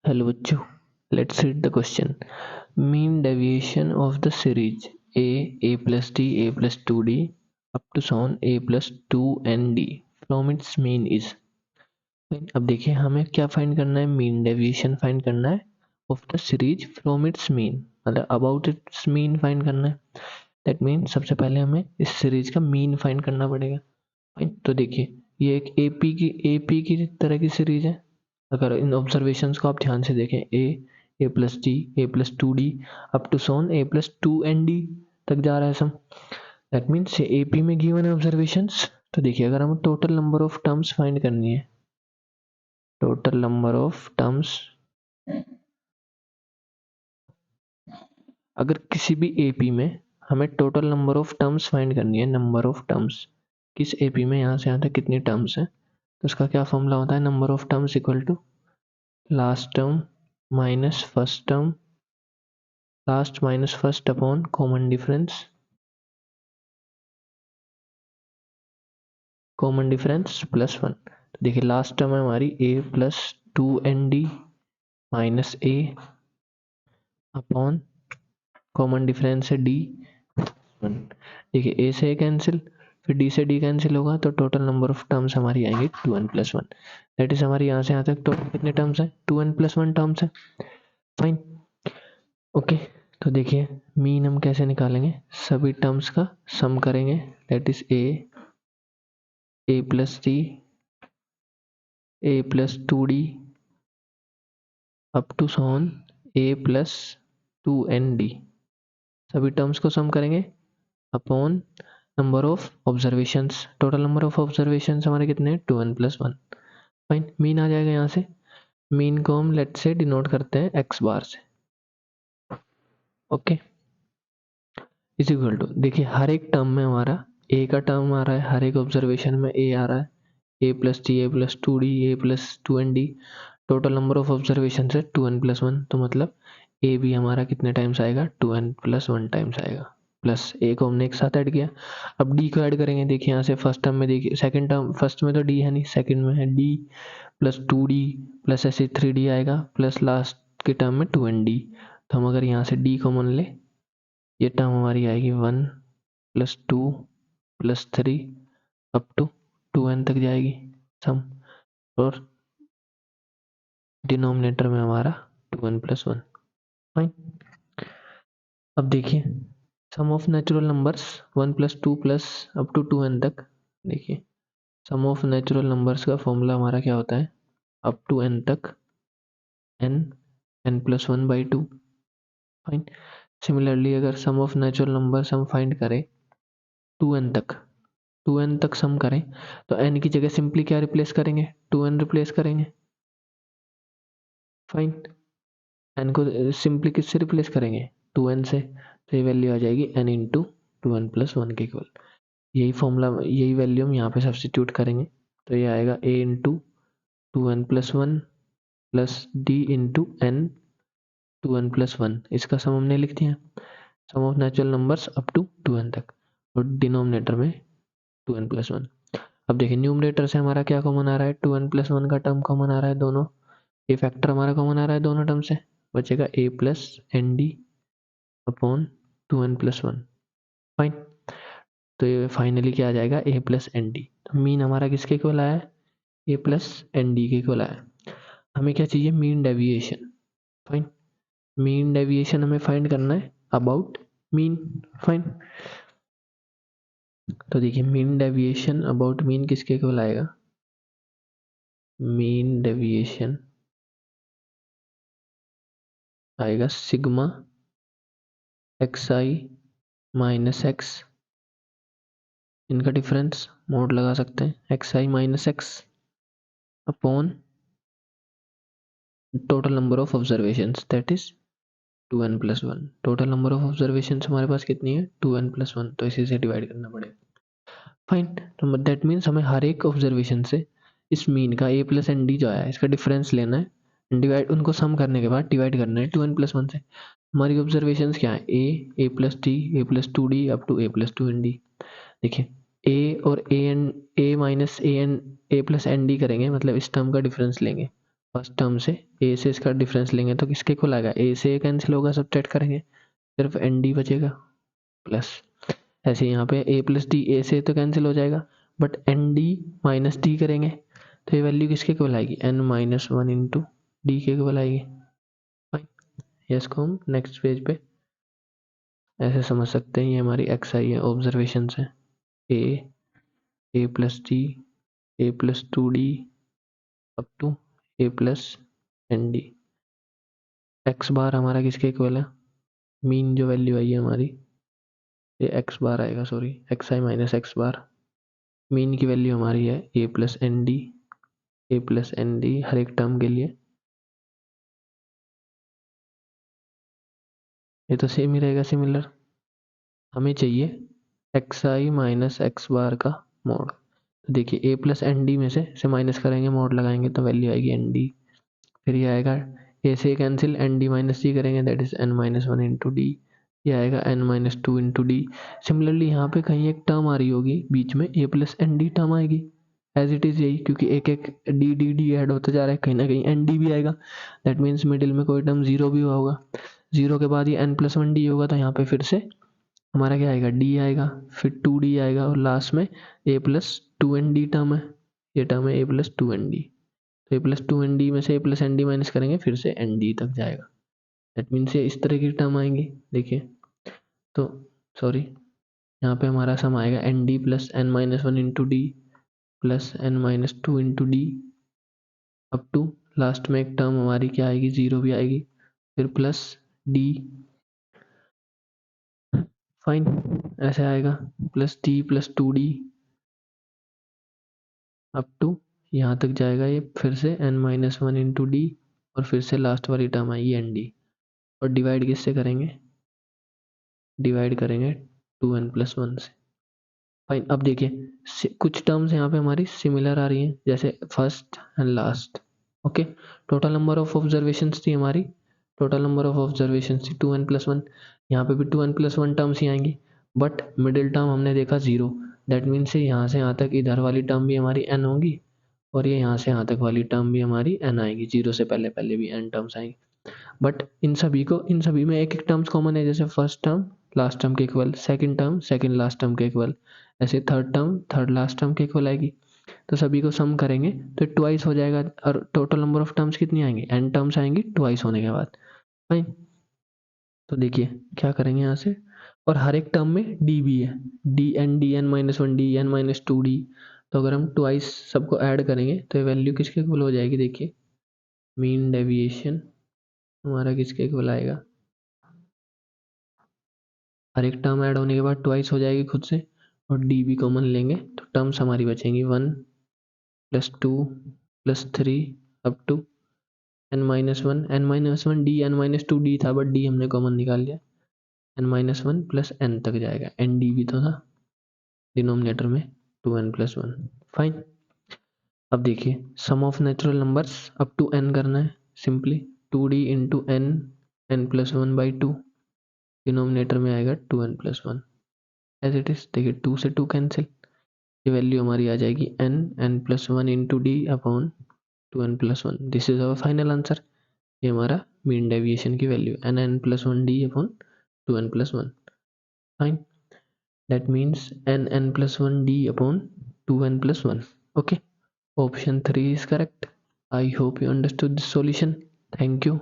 Hello बच्चों, let's read the question. Mean deviation of the series a plus d, a plus 2d up to so on a plus 2nd from its mean is. अब देखिए हमें क्या find करना है, mean deviation find करना है of the series from its mean, मतलब about it's mean find करना है. दैट मीन सबसे पहले हमें इस सीरीज का मीन फाइंड करना पड़ेगा. फाइन, तो देखिए ये एक एपी की तरह की सीरीज है. अगर इन ऑब्जर्वेशंस को आप ध्यान से देखें, A plus D, A plus 2d up to सोन ए प्लस 2nd तक जा रहा है सम. दैट मीन्स एपी में गिवन है ऑब्जर्वेशंस. तो देखिए अगर हमें total number of terms find करनी है, टोटल नंबर ऑफ टर्म्स, अगर किसी भी एपी में हमें total number of terms find करनी है, नंबर ऑफ टर्म्स किस एपी में यहाँ से यहाँ तक कितनी टर्म्स है, तो उसका क्या फॉर्मूला होता है, number of terms equal to last term minus first term, last minus first upon common difference, common difference plus 1. तो देखिए लास्ट टर्म है हमारी a plus 2nd minus a upon common difference है d 1. देखिए a से a cancel, फिर d से d cancel होगा, तो टोटल नंबर ऑफ टर्म्स हमारी आएंगी 2n प्लस 1. दैट इज हमारी यहाँ से यहाँ तक टोटल कितने टर्म्स है, 2n प्लस 1 टर्म्स है. Fine, okay. तो देखिए मीन हम कैसे निकालेंगे, सभी टर्म्स का सम करेंगे. That is a plus d, a plus 2d up to सोन a प्लस 2nd. सभी टर्म्स को सम करेंगे upon number of observations. Total number of observations हमारे कितने हैं, 2n प्लस 1. फाइन, मीन आ जाएगा यहाँ से. मीन को हम लेट से डिनोट करते हैं x बार से. ओके, इज इक्वल टू, देखिए हर एक टर्म में हमारा a का टर्म आ रहा है, हर एक ऑब्जर्वेशन में a आ रहा है, a plus D, A plus 2d, A plus 2nd. Total number of observation है 2n प्लस 1, तो मतलब a भी हमारा कितने टाइम्स आएगा, 2n प्लस 1 टाइम्स आएगा. प्लस a को हमने एक साथ ऐड किया. अब d को ऐड करेंगे. देखिए यहाँ से फर्स्ट टर्म में, देखिए सेकंड टर्म, फर्स्ट में तो d है नहीं, सेकंड में है d प्लस 2d प्लस ऐसे 3d आएगा, प्लस लास्ट के टर्म में 2nd. तो हम अगर यहाँ से d कॉमन ले, ये टर्म हमारी आएगी 1 plus 2 plus 3 up to 2n तक जाएगी सम, और डिनोमिनेटर में हमारा 2n प्लस 1. फाइन, अब देखिए sum of natural numbers 1 plus 2 plus up to 2n तक. देखिए सम ऑफ नेचुरल नंबर्स का फॉर्मूला हमारा क्या होता है, अप टू n तक n plus 1 by 2. Fine, similarly अगर सम ऑफ नेचुरल नंबर्स हम फाइंड करें 2n तक, 2n तक सम करें, तो n की जगह सिंपली क्या रिप्लेस करेंगे, 2n रिप्लेस करेंगे. फाइन, n को सिंपली किससे रिप्लेस करेंगे, 2n से. तो ये वैल्यू आ जाएगी n इंटू 2n प्लस 1 के इक्वल. यही फॉर्मूला, यही वैल्यू हम यहाँ पे सब्सटीट्यूट करेंगे. तो ये आएगा a into 2n plus 1 plus d into n 2n plus 1. इसका सम हमने लिख दिया, sum of natural numbers up to 2n तक, और डिनोमिनेटर में 2n प्लस 1. अब देखिए न्यूमरेटर से हमारा क्या कॉमन आ रहा है, 2n प्लस 1 का टर्म कॉमन आ रहा है, दोनों ये फैक्टर हमारा कॉमन आ रहा है दोनों टर्म से. बचेगा a plus N d upon 2n plus 1. Fine, तो ये फाइनली क्या आ जाएगा, a प्लस एन डी. तो मीन हमारा किसके इक्वल आया है, a प्लस एन डी के इक्वल आया. हमें क्या चाहिए, mean deviation. Fine, mean deviation हमें फाइंड करना है अबाउट मीन. फाइन, तो देखिए मीन डेविएशन अबाउट मीन किसके इक्वल आएगा, मीन डेविएशन आएगा sigma x i minus x, इनका डिफरेंस मोड लगा सकते हैं, x i minus x upon total number of observations, that is 2n plus 1. Total number of observations हमारे पास कितनी है, 2n प्लस 1, तो इसी से डिवाइड करना पड़ेगा. फाइन, तो दैट मीन्स हमें हर एक ऑब्जर्वेशन से इस मीन का a प्लस एन डी जो आया है इसका डिफरेंस लेना है, डिवाइड, उनको सम करने के बाद डिवाइड करना है 2n प्लस 1 से. हमारी ऑब्जर्वेशंस क्या है, a plus d, a plus 2d up to a plus 2nd. देखिए a और a n, a minus a n, a plus N d करेंगे, मतलब इस टर्म का डिफरेंस लेंगे, फर्स्ट टर्म से ए से इसका डिफरेंस लेंगे तो किसके इक्वल आएगा, ए से ए कैंसिल होगा, सब्ट्रैक्ट करेंगे सिर्फ एन डी बचेगा प्लस, ऐसे यहाँ पे ए प्लस डी, ए से तो कैंसिल हो जाएगा but n D minus D करेंगे तो ये वैल्यू किसके इक्वल आएगी, n minus one into d के इक्वल आएगी। फाइन, इसको हम नेक्स्ट पेज पे ऐसे समझ सकते हैं, ये हमारी एक्स आई है, ऑब्जर्वेशन है A plus D, A plus two D up to A plus N D. X bar हमारा किसके इक्वल है, मीन जो वैल्यू आई है हमारी, ये एक्स बार आएगा, sorry x i minus x bar, mean की वैल्यू हमारी है A plus N D, A plus N D हर एक टर्म के लिए, ये तो सेम ही रहेगा सिमिलर। हमें चाहिए एक्स आई माइनस एक्स बार का मोड, तो देखिए ए प्लस एन डी में से माइनस करेंगे, मोड लगाएंगे तो वैल्यू आएगी एन डी, फिर ये आएगा ए से cancel, N D minus D करेंगे that is N minus one into D, ये आएगा N minus two into D. Similarly यहाँ पे कहीं एक टर्म आ रही होगी बीच में, A plus N D term आएगी एज इट इज यही, क्योंकि एक एक डी डी डी ऐड होता जा रहा है, कहीं ना कहीं एन डी भी आएगा, दैट मीन्स मिडिल में कोई टर्म जीरो भी हुआ होगा, जीरो के बाद ये एन प्लस वन डी होगा तो यहाँ पे फिर से हमारा क्या आएगा, डी आएगा, फिर टू डी आएगा और लास्ट में A plus two N D term है, ये टर्म है A plus two N D, तो A plus two N D में से A plus N D minus करेंगे फिर से एन डी तक जाएगा, दैट मीन्स ये इस तरह की टर्म आएंगी। देखिए तो सॉरी, यहाँ पे हमारा सम आएगा n d plus n minus one into d plus n minus two into d up to last में एक टर्म हमारी क्या आएगी, जीरो भी आएगी, फिर प्लस डी, फाइन ऐसे आएगा plus d plus two D up to यहाँ तक जाएगा ये, फिर से n minus one into d और फिर से लास्ट वाली टर्म आएगी एन डी, और डिवाइड किससे करेंगे, डिवाइड करेंगे टू एन प्लस वन से। फाइन, अब देखिए कुछ टर्म्स यहाँ पे हमारी सिमिलर आ रही हैं, जैसे first and last, okay. Total number of observations थी हमारी, टोटल नंबर ऑफ ऑब्जर्वेशंस थी टू एन प्लस वन, यहाँ पे भी two N plus one terms ही आएंगी, बट मिडिल टर्म हमने देखा जीरो, दैट मीन्स यहाँ से यहाँ तक इधर वाली टर्म भी हमारी एन होंगी और ये यहाँ से यहाँ तक वाली टर्म भी हमारी एन आएगी, जीरो से पहले पहले भी एन टर्म्स आएंगी, बट इन सभी में एक एक टर्म्स कॉमन है, जैसे फर्स्ट टर्म लास्ट टर्म के equal, second term second last term के इक्वल, ऐसे third term third last term के इक्वल आएगी, तो सभी को सम करेंगे तो ट्वाइस हो जाएगा, और टोटल नंबर ऑफ टर्म्स कितनी आएंगी, एन टर्म्स आएंगी ट्वाइस होने के बाद। फाइन, तो देखिए क्या करेंगे यहाँ से, और हर एक टर्म में डी भी है, d n minus one d n minus two d, तो अगर हम ट्वाइस सबको ऐड करेंगे तो ये वैल्यू किसके इक्वल हो जाएगी, देखिए मीन डेविएशन हमारा किसके इक्वल आएगा, हर एक टर्म ऐड होने के बाद ट्वाइस हो जाएगी खुद से, और डी भी कॉमन लेंगे तो टर्म्स हमारी बचेंगी one plus two plus three up to n minus one d, n minus two d था बट डी हमने कॉमन निकाल लिया, n minus one plus n तक जाएगा, एन डी भी तो था डिनोमिनेटर में, two N plus one. Fine, अब देखिए sum of natural numbers up to n करना है, simply two d into n, n plus one by two, denominator में आएगा to N plus one as it is, देखिए two से two cancel, ये value हमारी आ जाएगी n plus one into d upon two N plus one, this is our final answer, ये हमारा मीन डेविएशन की value n plus one d upon two N plus one. Fine, that means n plus one d upon two N plus one, okay. Option 3 is correct. I hope you understood this solution. Thank you.